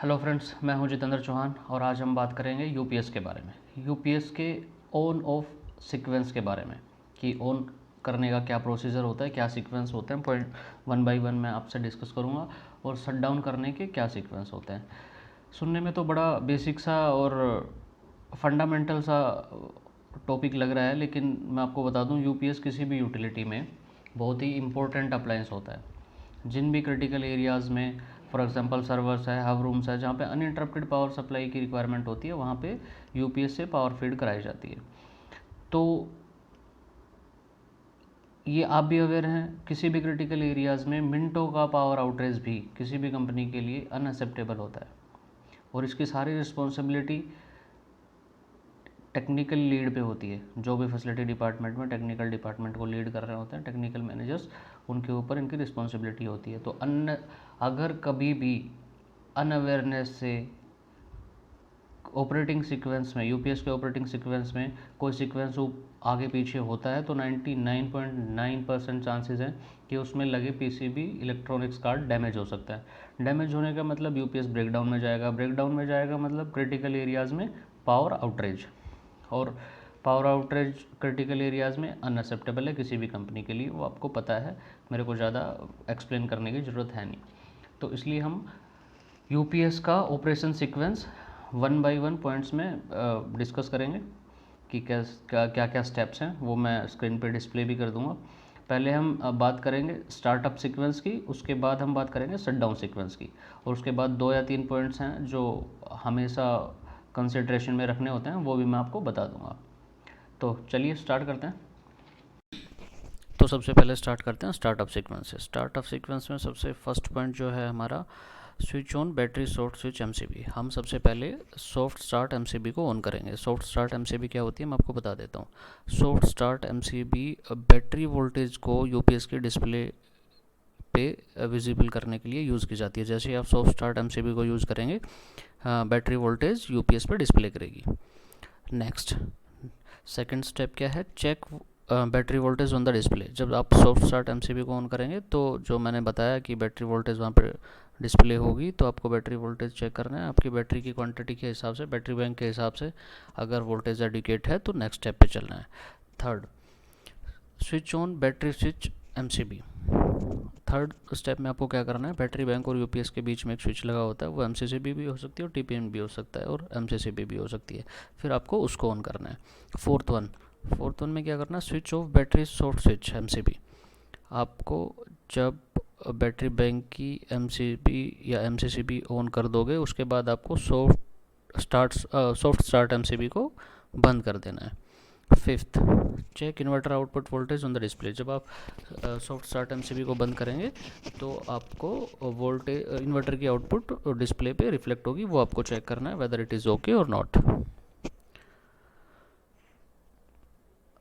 Hello friends, मैं हूं जितेंद्र चौहान और आज हम बात करेंगे यूपीएस के बारे में। यूपीएस के ऑन ऑफ सीक्वेंस के बारे में कि ऑन करने का क्या प्रोसीजर होता है, क्या सीक्वेंस होते हैं। पॉइंट वन बाय वन मैं आपसे डिस्कस करूंगा और शट डाउन करने के क्या सीक्वेंस होते हैं। सुनने में तो बड़ा बेसिक सा और फंडामेंटल सा टॉपिक लग रहा है, लेकिन मैं आपको बता दूं यूपीएस किसी भी यूटिलिटी में बहुत ही इम्पोर्टेंट अप्लायंस होता है। जिन भी क्रिटिकल एरियाज़ में, फॉर एग्जांपल सर्वर्स है, हब रूम्स है, जहाँ पे अनइंटरप्टेड पावर सप्लाई की रिक्वायरमेंट होती है, वहाँ पे यूपीएस से पावर फीड कराई जाती है। तो ये आप भी अवेयर हैं, किसी भी क्रिटिकल एरियाज़ में मिनटों का पावर आउटरेज भी किसी भी कंपनी के लिए अनएक्सेप्टेबल होता है और इसकी सारी रिस्पॉन्सिबिलिटी टेक्निकल लीड पे होती है। जो भी फैसिलिटी डिपार्टमेंट में टेक्निकल डिपार्टमेंट को लीड कर रहे होते हैं, टेक्निकल मैनेजर्स, उनके ऊपर इनकी रिस्पॉन्सिबिलिटी होती है। तो अगर कभी भी अनअवेयरनेस से ऑपरेटिंग सीक्वेंस में, यूपीएस के ऑपरेटिंग सीक्वेंस में कोई सीक्वेंस आगे पीछे होता है तो 99.9% चांसेस हैं कि उसमें लगे पीसीबी इलेक्ट्रॉनिक्स कार्ड डैमेज हो सकता है। डैमेज होने का मतलब यूपीएस ब्रेकडाउन में जाएगा, ब्रेकडाउन में जाएगा मतलब क्रिटिकल एरियाज़ में पावर आउटरेज, और पावर आउटरेज क्रिटिकल एरियाज़ में अनएक्सेप्टेबल है किसी भी कंपनी के लिए। वो आपको पता है, मेरे को ज़्यादा एक्सप्लेन करने की ज़रूरत है नहीं। तो इसलिए हम यूपीएस का operation sequence one by one points में डिस्कस करेंगे कि क्या क्या स्टेप्स हैं। वो मैं स्क्रीन पे डिस्प्ले भी कर दूंगा। पहले हम बात करेंगे स्टार्टअप सीक्वेंस की, उसके बाद हम बात करेंगे शट डाउन सीक्वेंस की, और उसके बाद 2 या 3 पॉइंट्स हैं जो हमेशा कंसिडरेशन में रखने होते हैं, वो भी मैं आपको बता दूंगा। तो चलिए स्टार्ट करते हैं। तो सबसे पहले स्टार्ट करते हैं स्टार्टअप सीक्वेंस से। स्टार्टअप सीक्वेंस में सबसे फर्स्ट पॉइंट जो है हमारा switch on battery soft switch MCB. हम सबसे पहले सॉफ्ट स्टार्ट एमसीबी को ऑन करेंगे। सॉफ्ट स्टार्ट एमसीबी क्या होती है मैं आपको बता देता हूँ। Soft start MCB battery voltage को यूपीएस के डिस्प्ले पे विजिबल करने के लिए यूज़ की जाती है। जैसे ही आप सॉफ्ट स्टार्ट एमसीबी को यूज़ करेंगे, बैटरी वोल्टेज यूपीएस पे डिस्प्ले करेगी। नेक्स्ट सेकंड स्टेप क्या है, check battery voltage on the display. जब आप सॉफ्ट स्टार्ट एमसीबी को ऑन करेंगे तो जो मैंने बताया कि बैटरी वोल्टेज वहाँ पर डिस्प्ले होगी, तो आपको बैटरी वोल्टेज चेक करना है आपकी बैटरी की क्वांटिटी के हिसाब से, बैटरी बैंक के हिसाब से। अगर वोल्टेज एडिकेट है तो नेक्स्ट स्टेप पे चलना है। Third, switch on battery switch MCB. Third step में आपको क्या करना है, बैटरी बैंक और यूपीएस के बीच में एक स्विच लगा होता है, वो एमसीसीबी भी हो सकती है और टीपीएम भी हो सकता है और एमसीसीबी भी हो सकती है। फिर आपको उसको ऑन करना है। फोर्थ वन में क्या करना है, switch off battery soft switch MCB. आपको जब बैटरी बैंक की एमसीबी या एमसीसीबी ऑन कर दोगे, उसके बाद आपको सॉफ्ट स्टार्ट एमसीबी को बंद कर देना है। Fifth, check inverter output voltage on the display. जब आप सॉफ्ट स्टार्ट एमसीबी को बंद करेंगे तो आपको वोल्टेज इन्वर्टर की आउटपुट डिस्प्ले पे रिफ्लेक्ट होगी, वो आपको चेक करना है वेदर इट इज़ ओके और not.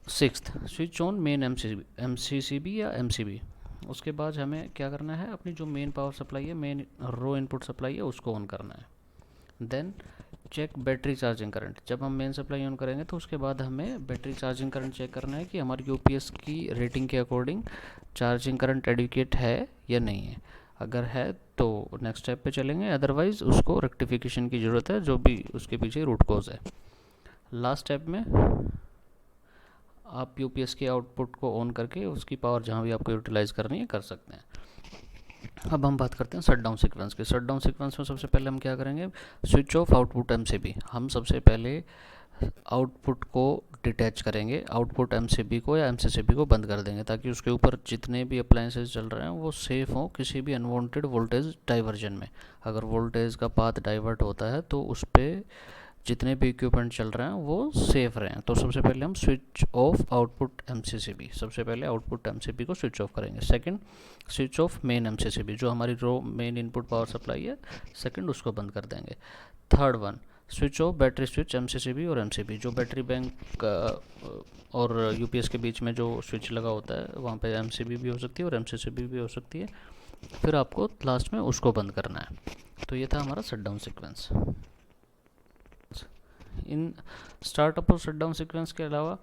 Sixth, switch on main MCCB या एमसीबी। उसके बाद हमें क्या करना है, अपनी जो मेन पावर सप्लाई है, मेन रो इनपुट सप्लाई है, उसको ऑन करना है। Then check battery charging current. जब हम मेन सप्लाई ऑन करेंगे तो उसके बाद हमें बैटरी चार्जिंग करंट चेक करना है कि हमारी यूपीएस की रेटिंग के अकॉर्डिंग चार्जिंग करंट एडिक्वेट है या नहीं है। अगर है तो नेक्स्ट स्टेप पे चलेंगे, अदरवाइज़ उसको रेक्टिफिकेशन की ज़रूरत है, जो भी उसके पीछे रूट कॉज है। लास्ट स्टेप में आप यूपीएस के आउटपुट को ऑन करके उसकी पावर जहाँ भी आपको यूटिलाइज़ करनी है कर सकते हैं। अब हम बात करते हैं शट डाउन सीक्वेंस की। शट डाउन सीक्वेंस में सबसे पहले हम क्या करेंगे, स्विच ऑफ आउटपुट एमसीबी। हम सबसे पहले आउटपुट को डिटैच करेंगे, आउटपुट एमसीबी को या एमसीसीबी को बंद कर देंगे, ताकि उसके ऊपर जितने भी अप्लायंसेस चल रहे हैं वो सेफ़ हों किसी भी अनवांटेड वोल्टेज डाइवर्जन में। अगर वोल्टेज का पाथ डाइवर्ट होता है तो उस पर जितने भी इक्विपमेंट चल रहे हैं वो सेफ रहें। तो सबसे पहले हम स्विच ऑफ आउटपुट एमसीसीबी, सबसे पहले आउटपुट एमसीबी को स्विच ऑफ करेंगे। Second, switch off main MCCB, जो हमारी रो मेन इनपुट पावर सप्लाई है, सेकंड उसको बंद कर देंगे। Third one, switch off battery switch MCCB और एमसीबी। जो बैटरी बैंक और यूपीएस के बीच में जो स्विच लगा होता है, वहाँ पे एमसीबी भी हो सकती है और एमसीसीबी भी हो सकती है। फिर आपको लास्ट में उसको बंद करना है। तो ये था हमारा शट डाउन सीक्वेंस। इन स्टार्टअप और शट डाउन सीक्वेंस के अलावा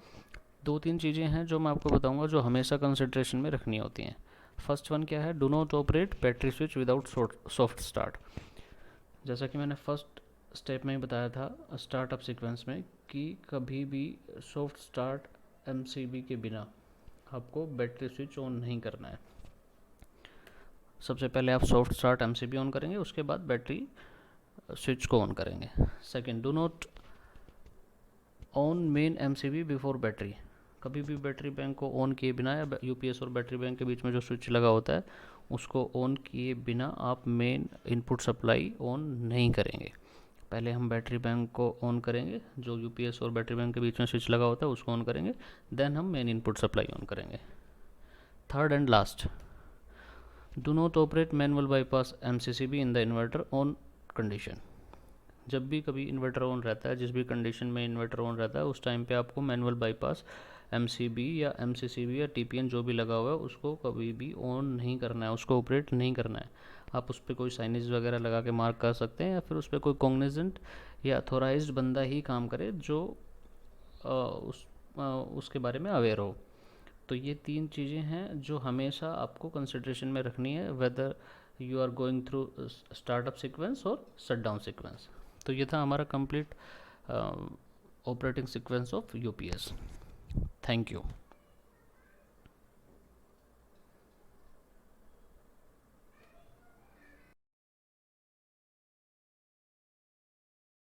2-3 चीज़ें हैं जो मैं आपको बताऊंगा, जो हमेशा कंसिडरेशन में रखनी होती हैं। फर्स्ट वन क्या है, do not operate battery switch without soft start. जैसा कि मैंने फर्स्ट स्टेप में ही बताया था स्टार्टअप सीक्वेंस में कि कभी भी सॉफ्ट स्टार्ट एमसीबी के बिना आपको बैटरी स्विच ऑन नहीं करना है। सबसे पहले आप सॉफ्ट स्टार्ट एमसीबी ऑन करेंगे, उसके बाद बैटरी स्विच को ऑन करेंगे। Second, do not on main MCB before battery. कभी भी बैटरी बैंक को ऑन किए बिना या यूपीएस और बैटरी बैंक के बीच में जो स्विच लगा होता है उसको ऑन किए बिना आप मेन इनपुट सप्लाई ऑन नहीं करेंगे। पहले हम बैटरी बैंक को ऑन करेंगे, जो यूपीएस और बैटरी बैंक के बीच में स्विच लगा होता है उसको ऑन करेंगे, देन हम मेन इनपुट सप्लाई ऑन करेंगे। Third and last, do not operate manual bypass MCCB in the inverter on condition. जब भी कभी इन्वर्टर ऑन रहता है, जिस भी कंडीशन में इन्वर्टर ऑन रहता है उस टाइम पे आपको मैनुअल बाईपास एमसीबी या एमसीसीबी या टीपीएन जो भी लगा हुआ है उसको कभी भी ऑन नहीं करना है, उसको ऑपरेट नहीं करना है। आप उस पर कोई साइनेज वगैरह लगा के मार्क कर सकते हैं या फिर उस पर कोई कॉग्निजेंट या अथोराइज्ड बंदा ही काम करे जो उसके बारे में अवेयर हो। तो ये तीन चीज़ें हैं जो हमेशा आपको कंसिड्रेशन में रखनी है, whether you are going through startup sequence और शटडाउन सीक्वेंस। तो ये था हमारा complete operating sequence of UPS. Thank you.